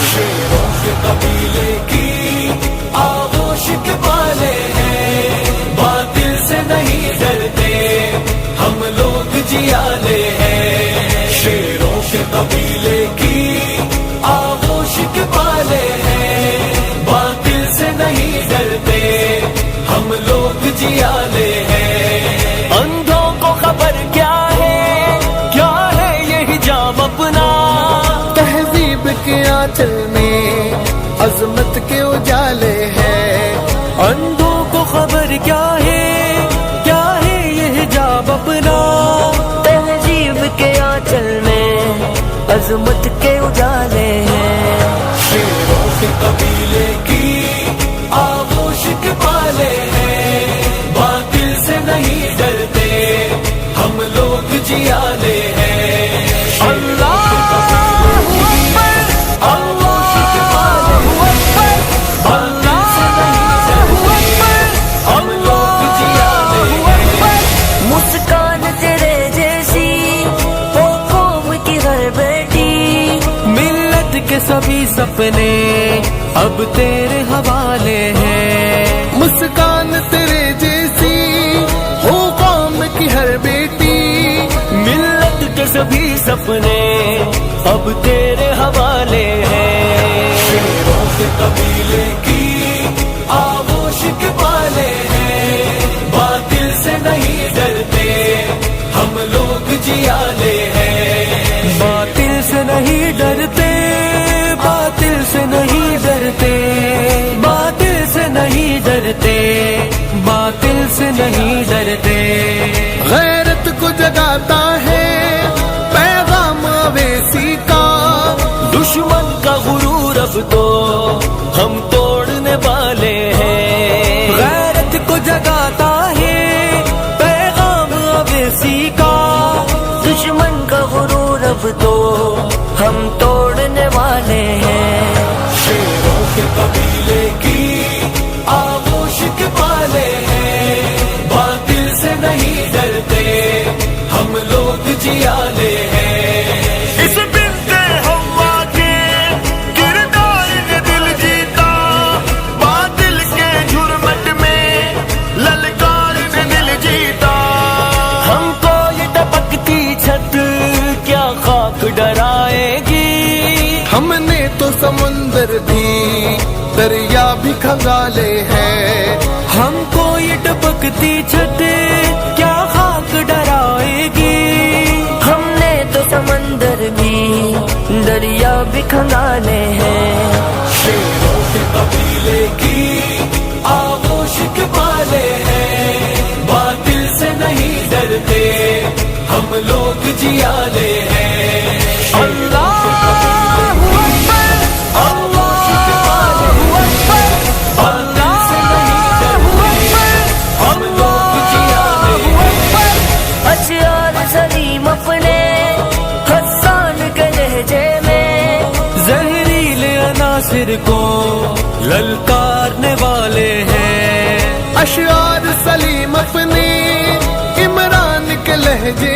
شیروں کے قبیلے کی آغوش کے والے ہیں، باطل سے نہیں ڈرتے ہم لوگ جیالے ہیں، شیروں کے قبیلے کی آغوش کے والے ہیں، باطل سے نہیں ڈرتے ہم لوگ جیالے ہیں، اندھوں کو خبر کیا ہے یہ حجاب اپنا، تہذیب کے آنچل میں عظمت کے اجالے ہیں، اندھوں کو خبر کیا ہے یہ حجاب اپنا، تہذیب کے آنچل میں عظمت کے اجالے ہیں، شیروں کے قبیلے کی آغوش کے والے ہیں، باطل سے نہیں ڈرتے ہم لوگ جیالے ہیں، اللہ اکبر، اللہ اکبر، اللہ اکبر، لوگ جیالے ہیں، مسکان تیرے جیسی ہو قوم کی ہر بیٹی، ملت کے سبھی سپنے اب تیرے حوالے ہیں، مسکان تیرے جیسی ہو قوم کی ہر بیٹی، ملت کے سبھی سپنے اب تیرے حوالے ہیں، شیروں کے قبیلے کی آغوش کے والے ہیں، باطل سے نہیں ڈرتے ہم لوگ جیالے ہیں، باطل سے نہیں ڈرتے، باطل سے نہیں ڈرتے، باطل سے نہیں ڈرتے، باطل سے نہیں ڈرتے، غیرت کو جگاتا ہے پیغام اویسی کا، دشمن کا غرور اب تو ہم توڑنے والے ہیں، غیرت کو جگاتا ہے پیغام اویسی کا، دشمن کا غرور اب تو ہم توڑنے والے ہیں، شیروں کے قبیلے کی آغوش کے والے ہیں، باطل سے نہیں ڈرتے ہم لوگ جیالے ہیں، اس بنت حوا کے کردار نے دل جیتا، باطل کے جرمٹ میں للکار نے دل جیتا، ہم کو یہ ٹپکتی چھت کیا خاک ڈرائے گی، ہم نے تو سمندر بھی دریا بھی کھنگالے ہیں، ہم کو یہ ٹپکتی چھت کیا خاک ڈرائے گی، ہم نے تو سمندر بھی دریا بھی کھنگالے ہیں، شیروں کے قبیلے کی آغوش کے والے ہیں، باطل سے نہیں ڈرتے ہم لوگ جیالے ہیں، اللہ اکبر، اللہ اکبر، باطل سے نہیں ڈرتے ہم لوگ جیالے ہیں، اشعار سلیم اپنے حسان کے لہجے میں، زہریلے عناصر کو للکارنے والے ہیں، اشعار سلیم اپنے عمران کے لہجے